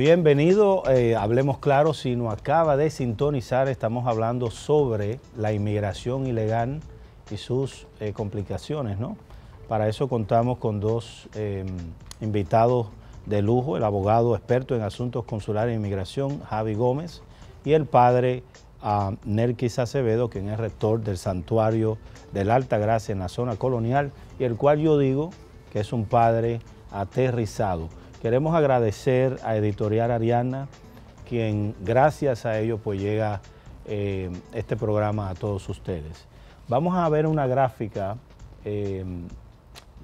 Bienvenido, hablemos claro, si nos acaba de sintonizar, estamos hablando sobre la inmigración ilegal y sus complicaciones, ¿no? Para eso contamos con dos invitados de lujo, el abogado experto en asuntos consulares e inmigración, Javi Gómez, y el padre Nelkis Acevedo, quien es rector del Santuario de la Alta Gracia en la zona colonial, y el cual yo digo que es un padre aterrizado. Queremos agradecer a Editorial Ariana, quien gracias a ello pues llega este programa a todos ustedes. Vamos a ver una gráfica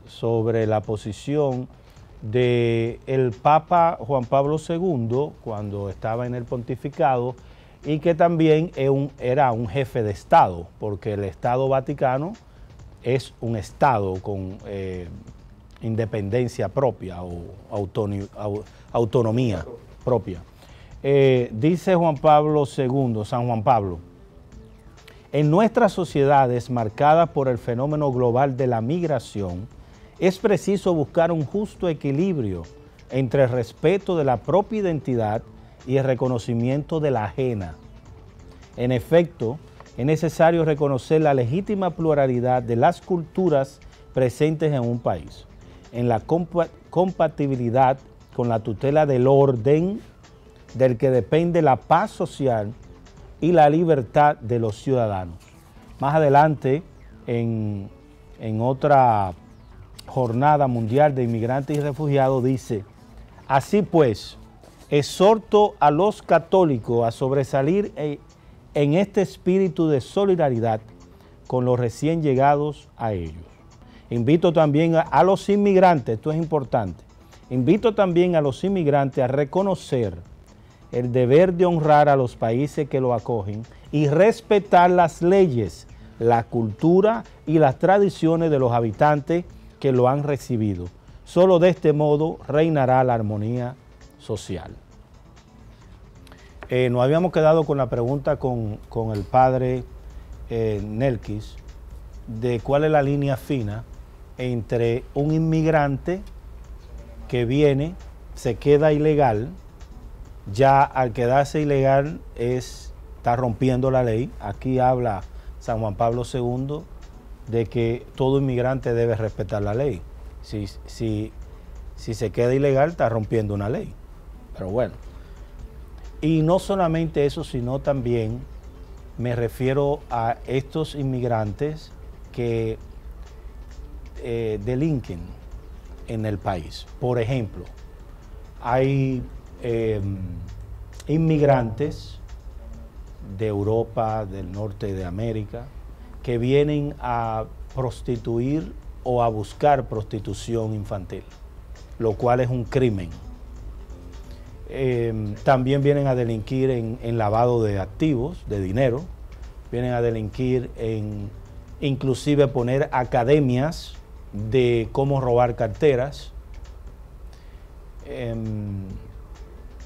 sobre la posición del Papa Juan Pablo II cuando estaba en el pontificado y que también era un jefe de Estado, porque el Estado Vaticano es un Estado con independencia propia o autonomía propia. Dice Juan Pablo II, San Juan Pablo, en nuestras sociedades marcadas por el fenómeno global de la migración, es preciso buscar un justo equilibrio entre el respeto de la propia identidad y el reconocimiento de la ajena. En efecto, es necesario reconocer la legítima pluralidad de las culturas presentes en un país, en la compatibilidad con la tutela del orden del que depende la paz social y la libertad de los ciudadanos. Más adelante, en otra Jornada Mundial de Inmigrantes y Refugiados, dice: así pues, exhorto a los católicos a sobresalir en este espíritu de solidaridad con los recién llegados a ellos. Invito también a los inmigrantes, esto es importante, invito también a los inmigrantes a reconocer el deber de honrar a los países que lo acogen y respetar las leyes, la cultura y las tradiciones de los habitantes que lo han recibido. Solo de este modo reinará la armonía social. Nos habíamos quedado con la pregunta con el padre Nelkis de cuál es la línea fina entre un inmigrante que viene, se queda ilegal, ya al quedarse ilegal está rompiendo la ley. Aquí habla San Juan Pablo II de que todo inmigrante debe respetar la ley. Si se queda ilegal, está rompiendo una ley. Pero bueno. Y no solamente eso, sino también me refiero a estos inmigrantes que delinquen en el país. Por ejemplo, hay inmigrantes de Europa, del norte de América, que vienen a prostituir o a buscar prostitución infantil, lo cual es un crimen. También vienen a delinquir en lavado de activos, de dinero, vienen a delinquir en inclusive poner academias de cómo robar carteras,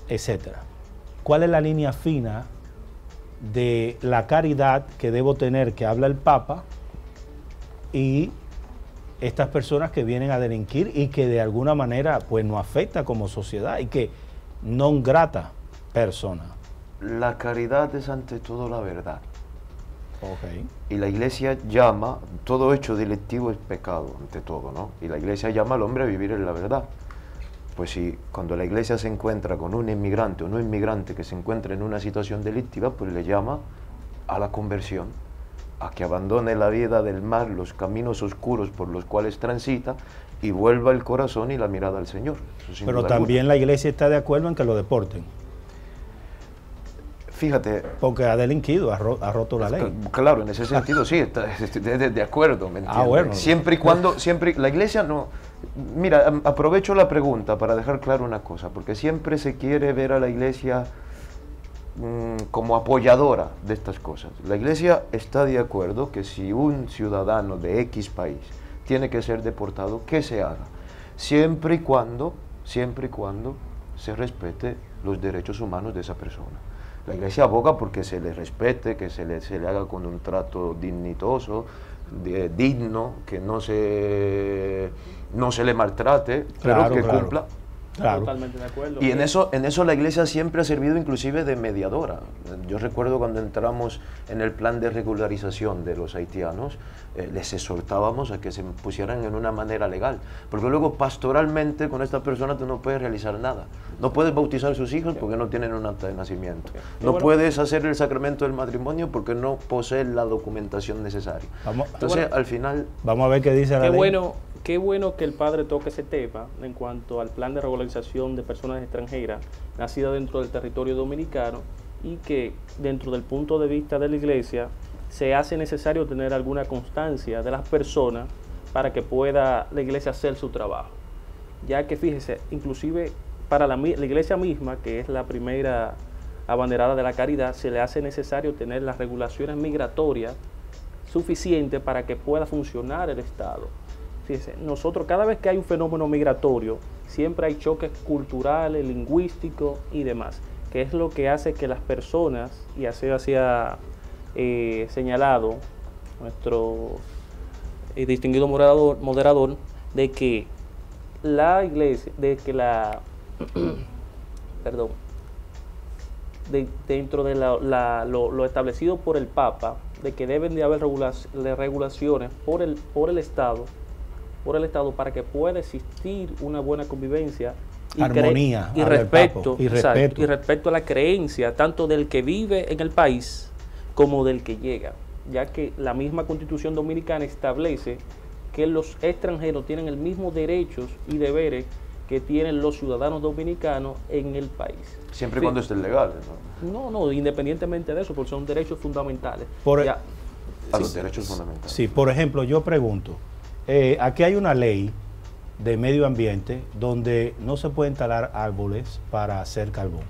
etcétera. ¿Cuál es la línea fina de la caridad que debo tener, que habla el Papa, y estas personas que vienen a delinquir y que de alguna manera pues nos afecta como sociedad y que non grata persona? La caridad es ante todo la verdad. Okay. Y la Iglesia llama, todo hecho delictivo es pecado, ante todo, ¿no? Y la Iglesia llama al hombre a vivir en la verdad. Pues si cuando la Iglesia se encuentra con un inmigrante o no inmigrante que se encuentra en una situación delictiva, pues le llama a la conversión, a que abandone la vida del mal, los caminos oscuros por los cuales transita, y vuelva el corazón y la mirada al Señor. Pero también la Iglesia está de acuerdo en que lo deporten. Fíjate. Porque ha delinquido, ha roto la ley. Claro, en ese sentido sí, está de acuerdo, ¿me entiendes? Bueno. Siempre y cuando, la Iglesia no... Mira, aprovecho la pregunta para dejar claro una cosa, porque siempre se quiere ver a la Iglesia como apoyadora de estas cosas. La Iglesia está de acuerdo que si un ciudadano de X país tiene que ser deportado, que se haga, siempre y cuando se respete los derechos humanos de esa persona. La Iglesia aboga porque se le respete, que se le haga con un trato dignitoso, digno, que no se le maltrate, pero que cumpla Claro. Totalmente de acuerdo. Y en eso la iglesia siempre ha servido inclusive de mediadora. Yo recuerdo cuando entramos en el plan de regularización de los haitianos, les exhortábamos a que se pusieran en una manera legal, porque luego pastoralmente con esta persona tú no puedes realizar nada. No puedes bautizar a sus hijos porque no tienen un acta de nacimiento. No puedes hacer el sacramento del matrimonio porque no poseen la documentación necesaria. Entonces, al final... Vamos a ver qué dice la ley. Qué bueno que el padre toque ese tema en cuanto al plan de regularización de personas extranjeras nacidas dentro del territorio dominicano, y que dentro del punto de vista de la iglesia se hace necesario tener alguna constancia de las personas para que pueda la iglesia hacer su trabajo. Ya que fíjese, inclusive para la iglesia misma, que es la primera abanderada de la caridad, se le hace necesario tener las regulaciones migratorias suficientes para que pueda funcionar el Estado. Fíjese, nosotros cada vez que hay un fenómeno migratorio, siempre hay choques culturales, lingüísticos y demás, que es lo que hace que las personas, y así ha señalado nuestro distinguido moderador, de que la iglesia, dentro de lo establecido por el Papa, de que deben de haber regulaciones por el Estado, para que pueda existir una buena convivencia y armonía y respeto a la creencia tanto del que vive en el país como del que llega, ya que la misma Constitución Dominicana establece que los extranjeros tienen el mismo derechos y deberes que tienen los ciudadanos dominicanos en el país. Siempre y cuando estén legales, ¿no? No, independientemente de eso, porque son derechos fundamentales. Los derechos fundamentales. Sí, por ejemplo, yo pregunto, aquí hay una ley de medio ambiente donde no se pueden talar árboles para hacer carbón.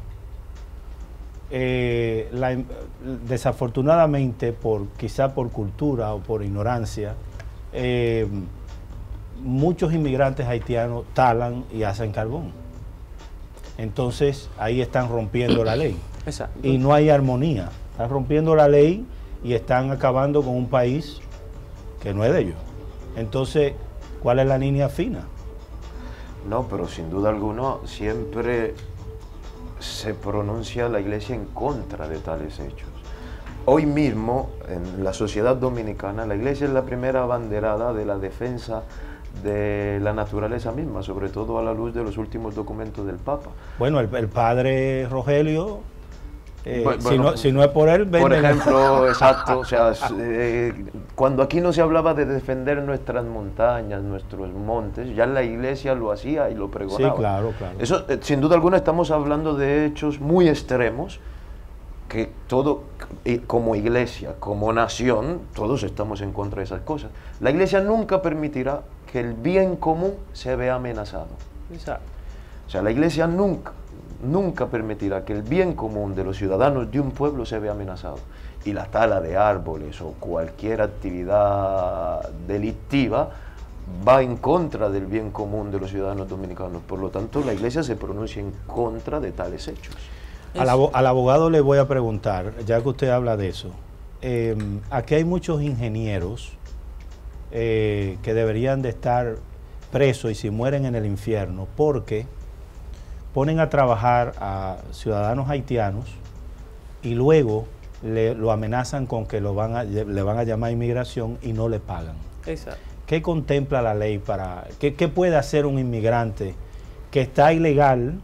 Desafortunadamente, quizá por cultura o por ignorancia, muchos inmigrantes haitianos talan y hacen carbón. Entonces ahí están rompiendo la ley. Exacto. Y no hay armonía. Están rompiendo la ley y están acabando con un país que no es de ellos. Entonces, ¿cuál es la línea fina? No, pero sin duda alguna siempre se pronuncia la iglesia en contra de tales hechos. Hoy mismo, en la sociedad dominicana, la iglesia es la primera abanderada de la defensa de la naturaleza misma, sobre todo a la luz de los últimos documentos del Papa. Bueno, el padre Rogelio, si no es por él... Por ejemplo, exacto, o sea, cuando aquí no se hablaba de defender nuestras montañas, nuestros montes, ya la iglesia lo hacía y lo pregonaba. Sí, claro, claro. Eso, sin duda alguna, estamos hablando de hechos muy extremos, que como iglesia, como nación, todos estamos en contra de esas cosas. La iglesia nunca permitirá que el bien común se vea amenazado. Exacto. O sea, la iglesia nunca permitirá que el bien común de los ciudadanos de un pueblo se vea amenazado. Y la tala de árboles o cualquier actividad delictiva va en contra del bien común de los ciudadanos dominicanos. Por lo tanto, la iglesia se pronuncia en contra de tales hechos. Al abogado le voy a preguntar, ya que usted habla de eso, aquí hay muchos ingenieros que deberían de estar presos y si mueren en el infierno porque ponen a trabajar a ciudadanos haitianos y luego lo amenazan con que le van a llamar inmigración y no le pagan. Exacto. ¿Qué contempla la ley qué puede hacer un inmigrante que está ilegal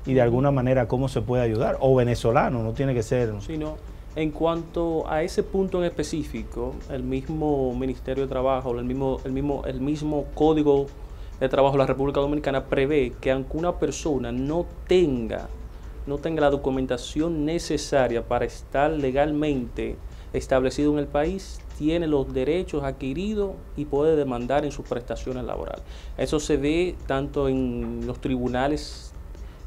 y de alguna manera cómo se puede ayudar? O venezolano, no tiene que ser... Sino, en cuanto a ese punto en específico, el mismo Ministerio de Trabajo, el mismo Código de Trabajo de la República Dominicana prevé que aunque una persona no tenga la documentación necesaria para estar legalmente establecido en el país, tiene los derechos adquiridos y puede demandar en sus prestaciones laborales. Eso se ve tanto en los tribunales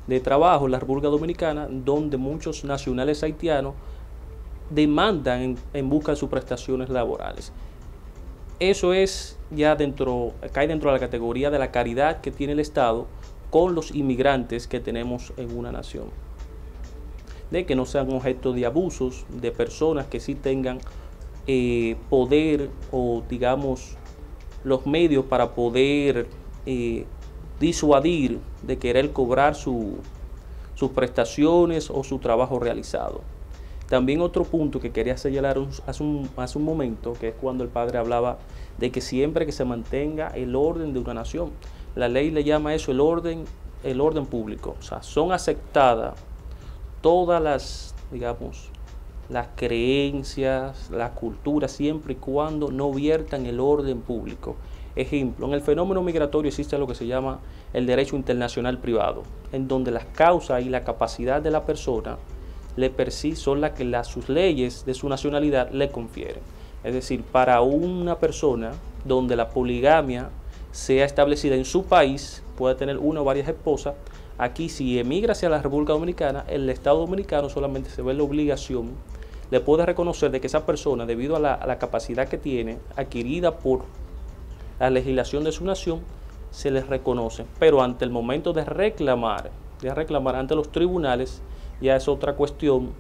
de trabajo en la República Dominicana, donde muchos nacionales haitianos demandan en busca de sus prestaciones laborales. Eso es cae dentro de la categoría de la caridad que tiene el Estado con los inmigrantes que tenemos en una nación. De que no sean objeto de abusos de personas que sí tengan poder o digamos los medios para poder disuadir de querer cobrar sus prestaciones o su trabajo realizado. También otro punto que quería señalar hace un momento, que es cuando el padre hablaba de que siempre que se mantenga el orden de una nación. La ley le llama eso el orden público. O sea, son aceptadas todas las, digamos, las creencias, las culturas, siempre y cuando no viertan el orden público. Ejemplo, en el fenómeno migratorio existe lo que se llama el derecho internacional privado, en donde las causas y la capacidad de la persona son las que sus leyes de su nacionalidad le confieren. Es decir, para una persona donde la poligamia sea establecida en su país, puede tener una o varias esposas, aquí si emigra hacia la República Dominicana, el Estado Dominicano solamente se ve la obligación, le puede reconocer de que esa persona, debido a la capacidad que tiene, adquirida por la legislación de su nación, se les reconoce. Pero ante el momento de reclamar ante los tribunales, ya es otra cuestión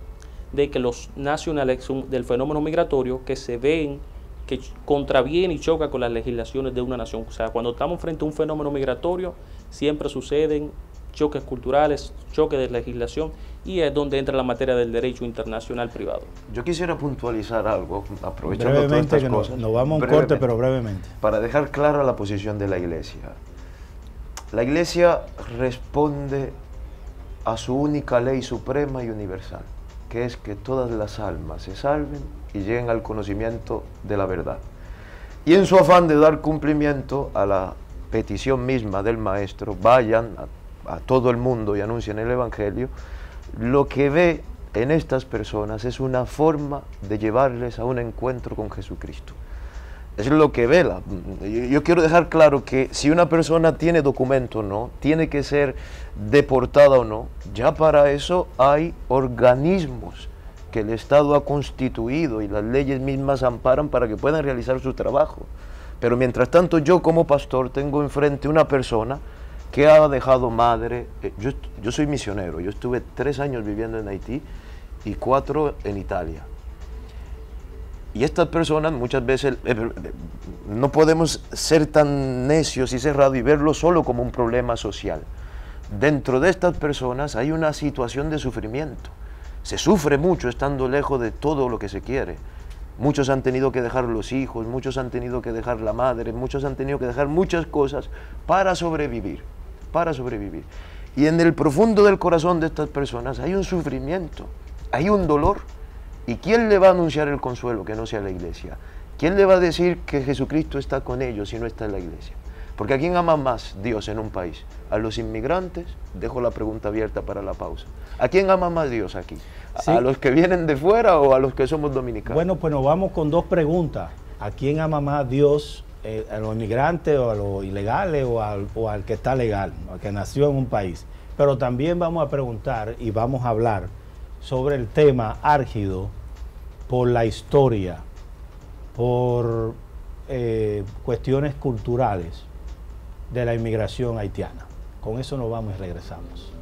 de que los nacionales del fenómeno migratorio que se ven que contraviene y choca con las legislaciones de una nación. O sea, cuando estamos frente a un fenómeno migratorio, siempre suceden choques culturales, choques de legislación, y es donde entra la materia del derecho internacional privado. Yo quisiera puntualizar algo, aprovechando todas estas cosas. Nos vamos a un corte, pero brevemente. Para dejar clara la posición de la Iglesia. La Iglesia responde a su única ley suprema y universal, que es que todas las almas se salven y lleguen al conocimiento de la verdad. Y en su afán de dar cumplimiento a la petición misma del Maestro, vayan a todo el mundo y anuncien el Evangelio, lo que ve en estas personas es una forma de llevarles a un encuentro con Jesucristo. Es lo que vela. Yo quiero dejar claro que si una persona tiene documento o no, tiene que ser deportada o no, ya para eso hay organismos que el Estado ha constituido y las leyes mismas amparan para que puedan realizar su trabajo. Pero mientras tanto yo como pastor tengo enfrente una persona que ha dejado madre. Yo soy misionero, yo estuve 3 años viviendo en Haití y 4 en Italia. Y estas personas muchas veces no podemos ser tan necios y cerrados y verlo solo como un problema social. Dentro de estas personas hay una situación de sufrimiento. Se sufre mucho estando lejos de todo lo que se quiere. Muchos han tenido que dejar los hijos, muchos han tenido que dejar la madre, muchos han tenido que dejar muchas cosas para sobrevivir, para sobrevivir. Y en el profundo del corazón de estas personas hay un sufrimiento, hay un dolor. ¿Y quién le va a anunciar el consuelo que no sea la Iglesia? ¿Quién le va a decir que Jesucristo está con ellos si no está en la Iglesia? Porque ¿a quién ama más Dios en un país? ¿A los inmigrantes? Dejo la pregunta abierta para la pausa. ¿A quién ama más Dios aquí? Sí. ¿A los que vienen de fuera o a los que somos dominicanos? Bueno, pues nos vamos con 2 preguntas. ¿A quién ama más Dios? ¿A los inmigrantes o a los ilegales o al que está legal, al que nació en un país? Pero también vamos a preguntar y vamos a hablar sobre el tema álgido por la historia, por cuestiones culturales de la inmigración haitiana. Con eso nos vamos y regresamos.